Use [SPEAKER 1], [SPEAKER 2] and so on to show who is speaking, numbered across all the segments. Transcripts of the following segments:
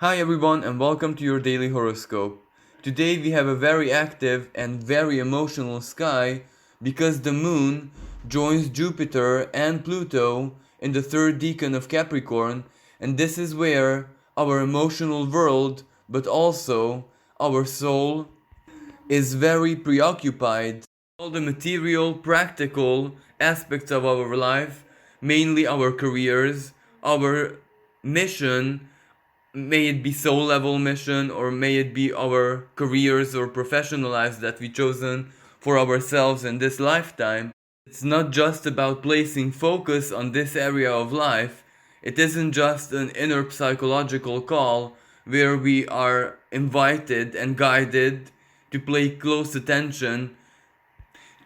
[SPEAKER 1] Hi everyone and welcome to your daily horoscope. Today we have a very active and very emotional sky because the moon joins Jupiter and Pluto in the third decan of Capricorn, and this is where our emotional world but also our soul is very preoccupied. All the material, practical aspects of our life, mainly our careers, our mission, may it be soul level mission or may it be our careers or professional lives that we chosen for ourselves in this lifetime. It's not just about placing focus on this area of life. It isn't just an inner psychological call where we are invited and guided to pay close attention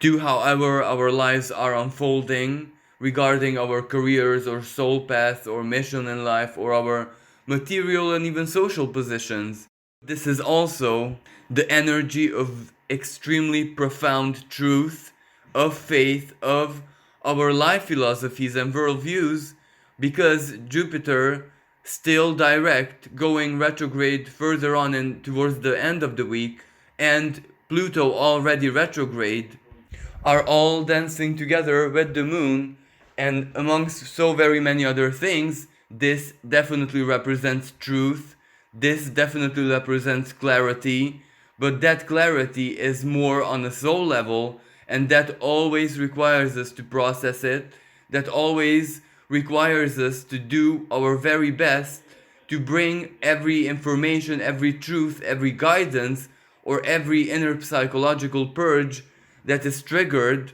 [SPEAKER 1] to however our lives are unfolding regarding our careers or soul path or mission in life or our material and even social positions. This is also the energy of extremely profound truth, of faith, of our life philosophies and worldviews, because Jupiter still direct, going retrograde further on and towards the end of the week, and Pluto already retrograde, are all dancing together with the moon, and amongst so very many other things, this definitely represents truth, this definitely represents clarity, but that clarity is more on a soul level, and that always requires us to process it, that always requires us to do our very best to bring every information, every truth, every guidance, or every inner psychological purge that is triggered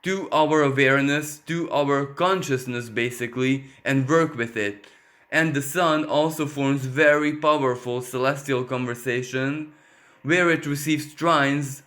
[SPEAKER 1] to our awareness, to our consciousness basically, and work with it. And the sun also forms very powerful celestial conversation where it receives trines,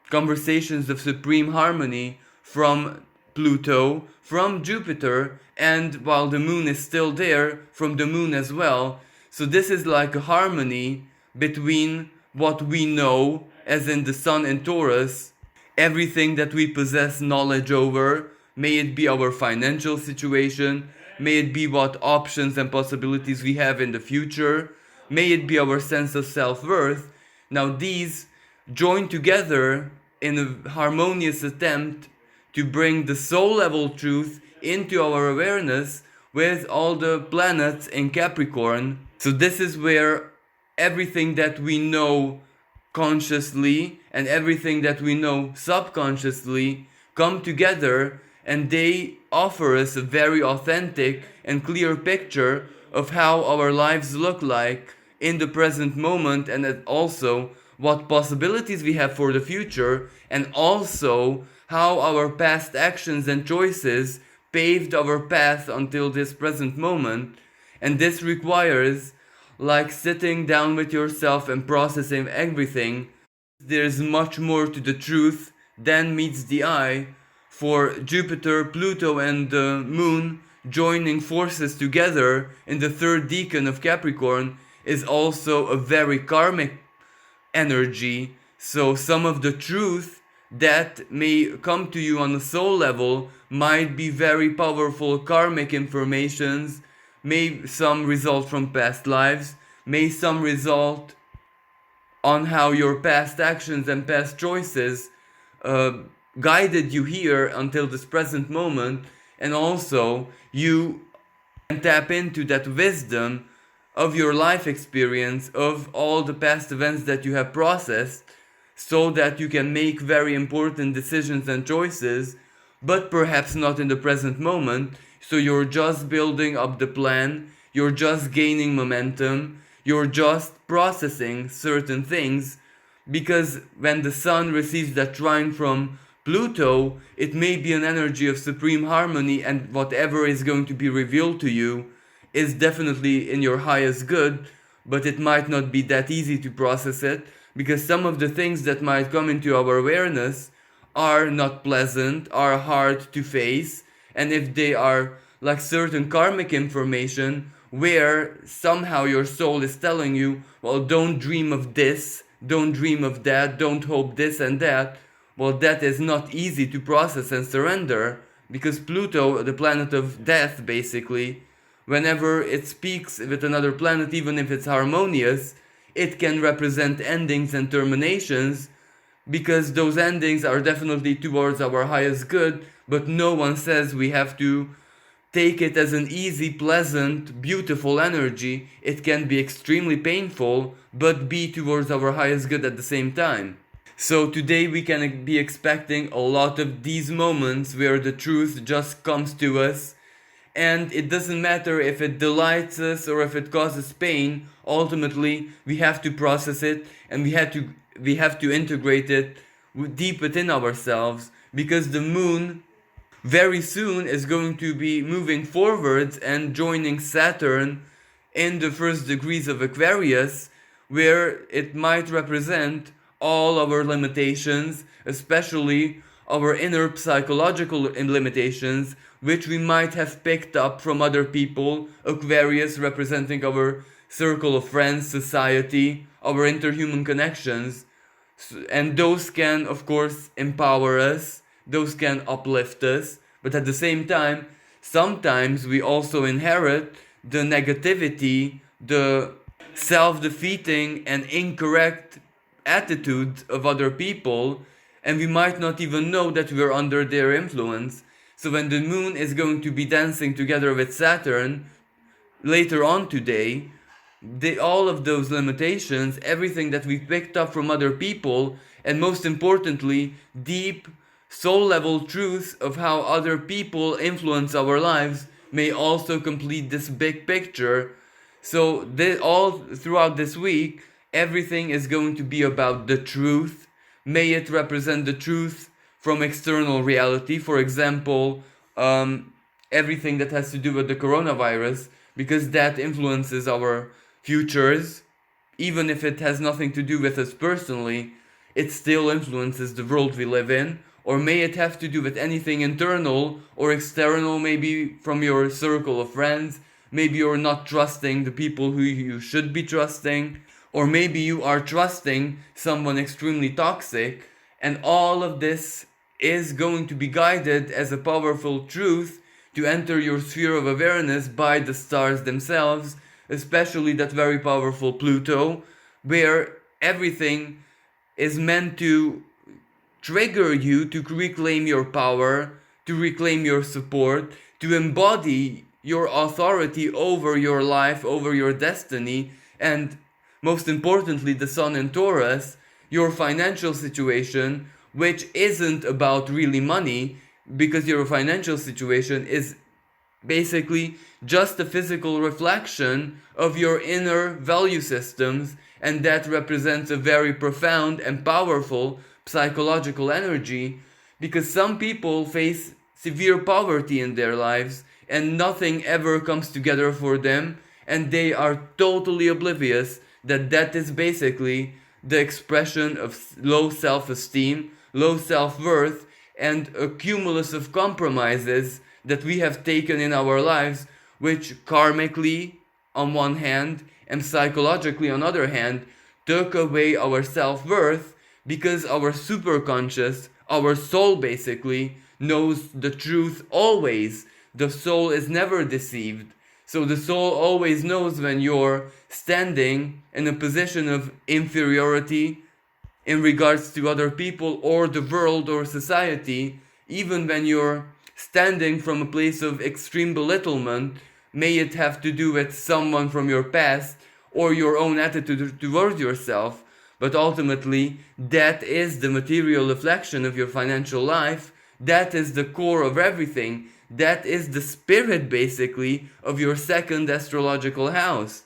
[SPEAKER 1] conversations of supreme harmony from Pluto, from Jupiter, and while the moon is still there, from the moon as well. So this is like a harmony between what we know, as in the sun in Taurus, everything that we possess knowledge over, may it be our financial situation, may it be what options and possibilities we have in the future, may it be our sense of self-worth. Now these join together in a harmonious attempt to bring the soul level truth into our awareness with all the planets in Capricorn. So this is where everything that we know consciously and everything that we know subconsciously come together, and they offer us a very authentic and clear picture of how our lives look like in the present moment, and also what possibilities we have for the future, and also how our past actions and choices paved our path until this present moment. And this requires like sitting down with yourself and processing everything. There's much more to the truth than meets the eye. For Jupiter, Pluto, and the moon joining forces together in the third decan of Capricorn is also a very karmic energy. So some of the truth that may come to you on a soul level might be very powerful karmic informations, may some result from past lives, may some result on how your past actions and past choices uh, guided you here until this present moment, and also you can tap into that wisdom of your life experience, of all the past events that you have processed, so that you can make very important decisions and choices, but perhaps not in the present moment. So you're just building up the plan, you're just gaining momentum, you're just processing certain things, because when the sun receives that trine from Pluto, it may be an energy of supreme harmony, and whatever is going to be revealed to you is definitely in your highest good, but it might not be that easy to process it, because some of the things that might come into our awareness are not pleasant, are hard to face, and if they are like certain karmic information where somehow your soul is telling you, well, don't dream of this, don't dream of that, don't hope this and that, well, that is not easy to process and surrender, because Pluto, the planet of death basically, whenever it speaks with another planet, even if it's harmonious, it can represent endings and terminations, because those endings are definitely towards our highest good, but no one says we have to take it as an easy, pleasant, beautiful energy. It can be extremely painful, but be towards our highest good at the same time. So today we can be expecting a lot of these moments where the truth just comes to us, and it doesn't matter if it delights us or if it causes pain. Ultimately, we have to process it, and we have to integrate it deep within ourselves, because the moon very soon is going to be moving forwards and joining Saturn in the first degrees of Aquarius, where it might represent all our limitations, especially our inner psychological limitations, which we might have picked up from other people. Aquarius representing our circle of friends, society, our interhuman connections, and those can, of course, empower us, those can uplift us, but at the same time, sometimes we also inherit the negativity, the self-defeating and incorrect attitudes of other people, and we might not even know that we're under their influence. So when the moon is going to be dancing together with Saturn later on today, all of those limitations, everything that we picked up from other people, and most importantly, deep soul level truths of how other people influence our lives, may also complete this big picture. So all throughout this week, everything is going to be about the truth. May it represent the truth from external reality. For example, everything that has to do with the coronavirus, because that influences our futures. Even if it has nothing to do with us personally, it still influences the world we live in. Or may it have to do with anything internal or external, maybe from your circle of friends. Maybe you're not trusting the people who you should be trusting. Or maybe you are trusting someone extremely toxic. And all of this is going to be guided as a powerful truth to enter your sphere of awareness by the stars themselves, especially that very powerful Pluto, where everything is meant to trigger you to reclaim your power, to reclaim your support, to embody your authority over your life, over your destiny, and most importantly, the Sun in Taurus, your financial situation, which isn't about really money, because your financial situation is basically just a physical reflection of your inner value systems, and that represents a very profound and powerful psychological energy, because some people face severe poverty in their lives and nothing ever comes together for them, and they are totally oblivious that that is basically the expression of low self-esteem, low self-worth, and a cumulus of compromises that we have taken in our lives, which karmically on one hand and psychologically on the other hand took away our self-worth, because our superconscious, our soul basically, knows the truth always. The soul is never deceived. So the soul always knows when you're standing in a position of inferiority in regards to other people or the world or society, even when you're standing from a place of extreme belittlement, may it have to do with someone from your past or your own attitude towards yourself, but ultimately that is the material reflection of your financial life. That is the core of everything. That is the spirit basically of your second astrological house.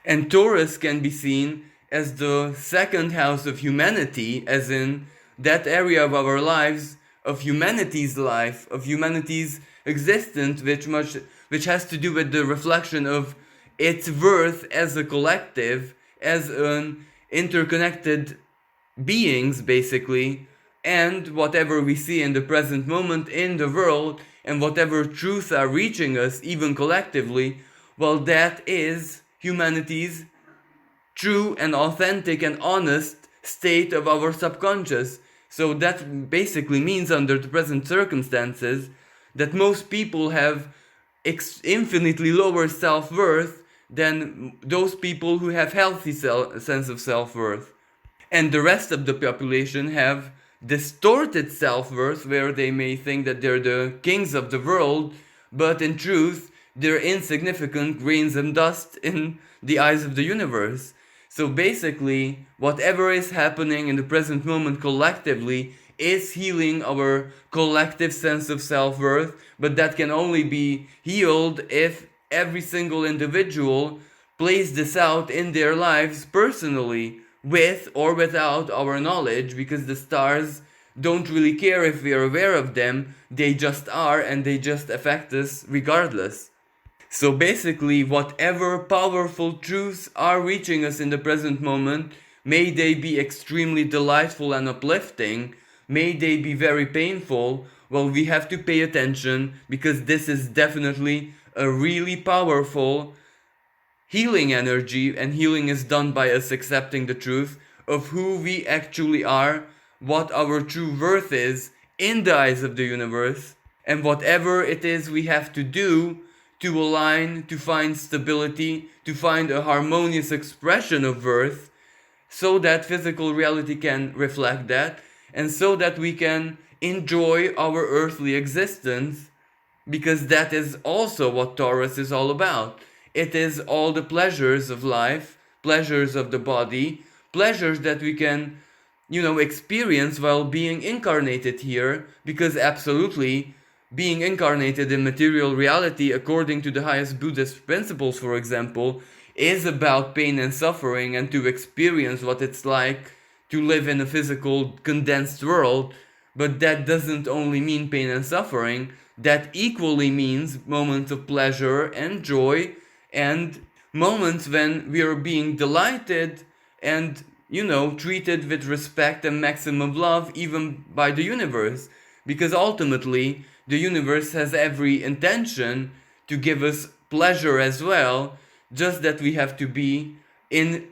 [SPEAKER 1] And Taurus can be seen as the second house of humanity, as in that area of our lives, of humanity's life, of humanity's existence, which has to do with the reflection of its worth as a collective, as an interconnected beings basically, and whatever we see in the present moment in the world, and whatever truths are reaching us even collectively, well, that is humanity's true and authentic and honest state of our subconscious. So that basically means, under the present circumstances, that most people have infinitely lower self-worth than those people who have healthy sense of self-worth. And the rest of the population have distorted self-worth, where they may think that they're the kings of the world, but in truth they're insignificant grains of dust in the eyes of the universe. So basically, whatever is happening in the present moment collectively is healing our collective sense of self-worth, but that can only be healed if every single individual plays this out in their lives personally, with or without our knowledge, because the stars don't really care if we are aware of them, they just are, and they just affect us regardless. So basically, whatever powerful truths are reaching us in the present moment, may they be extremely delightful and uplifting, may they be very painful, well, we have to pay attention, because this is definitely a really powerful healing energy, and healing is done by us accepting the truth of who we actually are, what our true worth is in the eyes of the universe, and whatever it is we have to do to align, to find stability, to find a harmonious expression of worth, so that physical reality can reflect that, and so that we can enjoy our earthly existence, because that is also what Taurus is all about. It is all the pleasures of life, pleasures of the body, pleasures that we can, experience while being incarnated here, because absolutely, being incarnated in material reality, according to the highest Buddhist principles, for example, is about pain and suffering, and to experience what it's like to live in a physical, condensed world. But that doesn't only mean pain and suffering, that equally means moments of pleasure and joy, and moments when we are being delighted and, treated with respect and maximum love, even by the universe. Because ultimately, the universe has every intention to give us pleasure as well, just that we have to be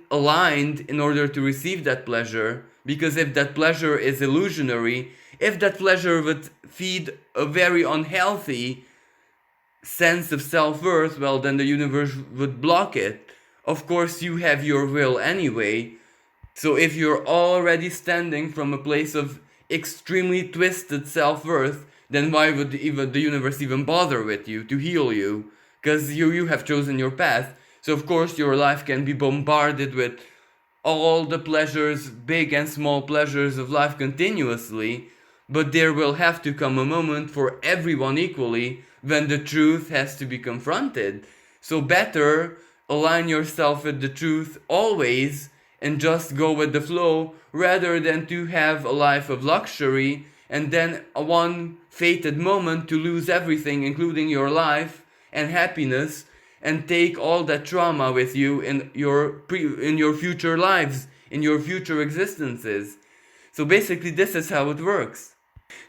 [SPEAKER 1] aligned in order to receive that pleasure. Because if that pleasure is illusionary, if that pleasure would feed a very unhealthy sense of self-worth, well, then the universe would block it. Of course, you have your will anyway. So if you're already standing from a place of extremely twisted self-worth, then why would the universe even bother with you to heal you? Because you have chosen your path. So of course your life can be bombarded with all the pleasures, big and small pleasures of life continuously, but there will have to come a moment for everyone equally when the truth has to be confronted. So better align yourself with the truth always and just go with the flow, rather than to have a life of luxury and then a one fated moment to lose everything, including your life and happiness, and take all that trauma with you in your future lives, in your future existences. So basically this is how it works.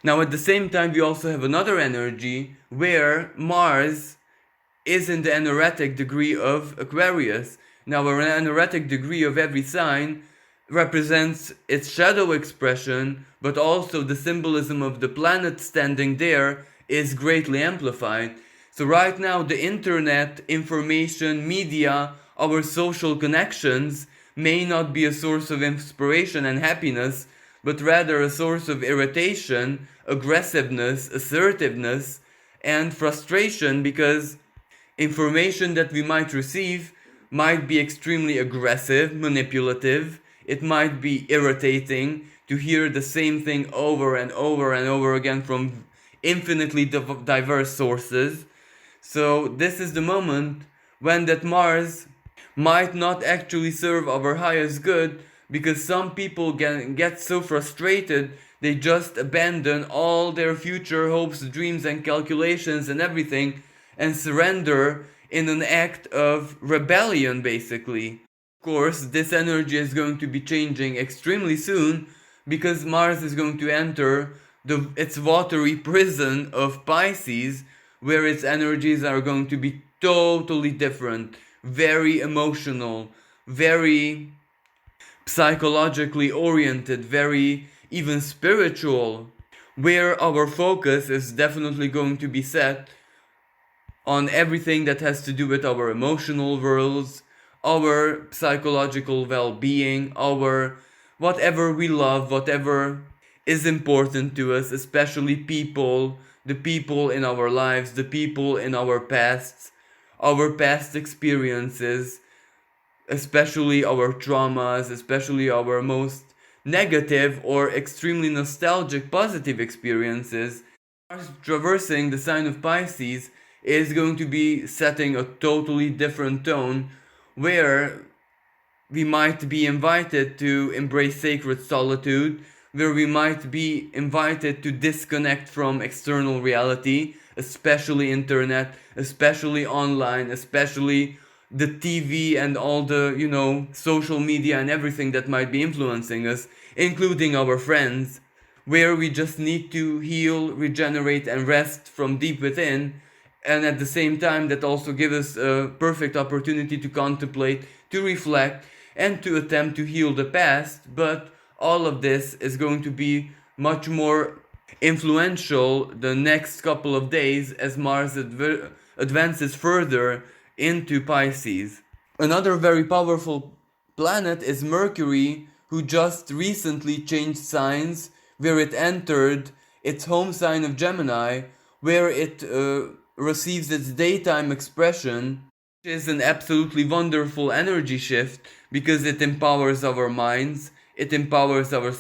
[SPEAKER 1] Now at the same time, we also have another energy where Mars is in the anaretic degree of Aquarius. Now an anaretic degree of every sign represents its shadow expression, but also the symbolism of the planet standing there is greatly amplified. So right now the internet, information, media, our social connections may not be a source of inspiration and happiness, but rather a source of irritation, aggressiveness, assertiveness, and frustration, because information that we might receive might be extremely aggressive, manipulative. It might be irritating to hear the same thing over and over and over again from infinitely diverse sources. So this is the moment when that Mars might not actually serve our highest good, because some people get so frustrated they just abandon all their future hopes, dreams and calculations and everything, and surrender in an act of rebellion, basically. Of course, this energy is going to be changing extremely soon, because Mars is going to enter its watery prison of Pisces, where its energies are going to be totally different, very emotional, very psychologically oriented, very even spiritual, where our focus is definitely going to be set on everything that has to do with our emotional worlds, our psychological well-being, our whatever we love, whatever is important to us, especially people, the people in our lives, the people in our past experiences, especially our traumas, especially our most negative or extremely nostalgic positive experiences. Traversing the sign of Pisces is going to be setting a totally different tone where we might be invited to embrace sacred solitude, where we might be invited to disconnect from external reality, especially internet, especially online, especially the TV and all the, social media and everything that might be influencing us, including our friends, where we just need to heal, regenerate, and rest from deep within. And at the same time, that also gives us a perfect opportunity to contemplate, to reflect, and to attempt to heal the past. But all of this is going to be much more influential the next couple of days as Mars advances further into Pisces. Another very powerful planet is Mercury, who just recently changed signs, where it entered its home sign of Gemini, where it receives its daytime expression, which is an absolutely wonderful energy shift because it empowers our minds, it empowers our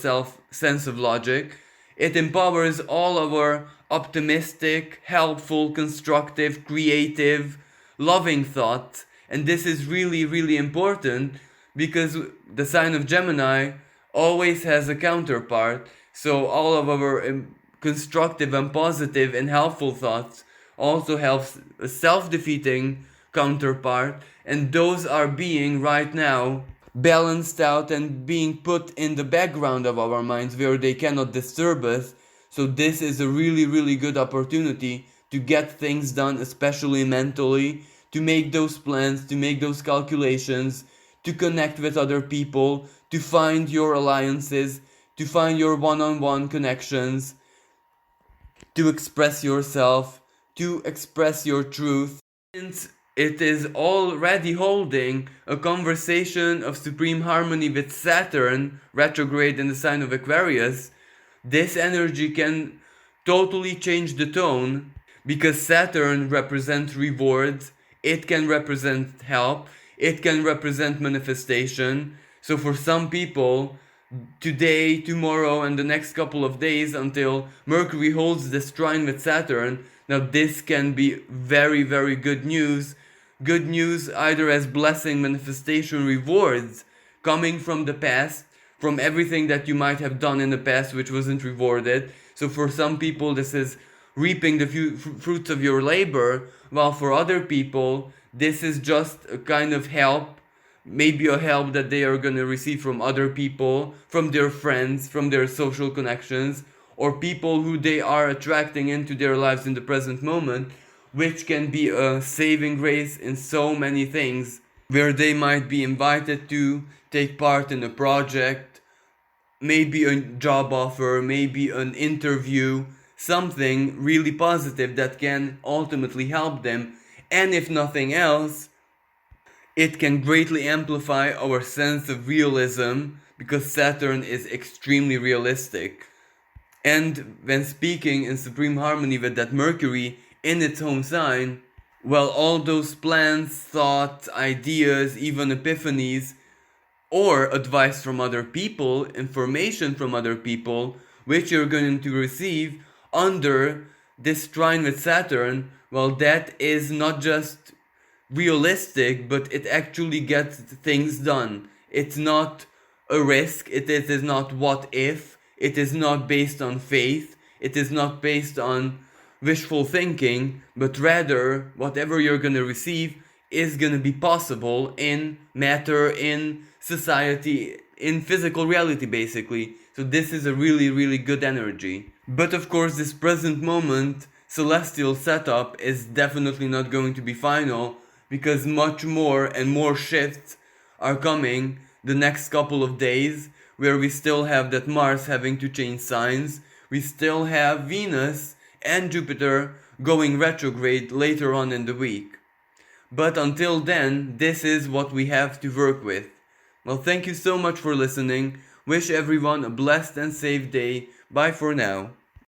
[SPEAKER 1] sense of logic, it empowers all our optimistic, helpful, constructive, creative, loving thoughts. And this is really, really important because the sign of Gemini always has a counterpart. So all of our constructive and positive and helpful thoughts also helps a self-defeating counterpart, and those are being right now balanced out and being put in the background of our minds where they cannot disturb us. So this is a really, really good opportunity to get things done, especially mentally, to make those plans, to make those calculations, to connect with other people, to find your alliances, to find your one-on-one connections, to express yourself, to express your truth. Since it is already holding a conversation of supreme harmony with Saturn, retrograde in the sign of Aquarius, this energy can totally change the tone because Saturn represents rewards, it can represent help, it can represent manifestation. So for some people, today, tomorrow, and the next couple of days until Mercury holds this trine with Saturn, now this can be very, very good news. Good news either as blessing, manifestation, rewards coming from the past, from everything that you might have done in the past which wasn't rewarded. So for some people this is reaping the fruits of your labor, while for other people this is just a kind of help, maybe a help that they are going to receive from other people, from their friends, from their social connections, or people who they are attracting into their lives in the present moment, which can be a saving grace in so many things, where they might be invited to take part in a project, maybe a job offer, maybe an interview, something really positive that can ultimately help them. And if nothing else, it can greatly amplify our sense of realism because Saturn is extremely realistic. And when speaking in supreme harmony with that Mercury in its home sign, well, all those plans, thoughts, ideas, even epiphanies, or advice from other people, information from other people, which you're going to receive under this trine with Saturn, well, that is not just realistic, but it actually gets things done. It's not a risk, it is not what if, it is not based on faith, it is not based on wishful thinking, but rather whatever you're gonna receive is gonna be possible in matter, in society, in physical reality basically. So this is a really, really good energy. But of course this present moment celestial setup is definitely not going to be final, because much more and more shifts are coming the next couple of days, where we still have that Mars having to change signs, we still have Venus and Jupiter going retrograde later on in the week. But until then, this is what we have to work with. Well, thank you so much for listening. Wish everyone a blessed and safe day. Bye for now.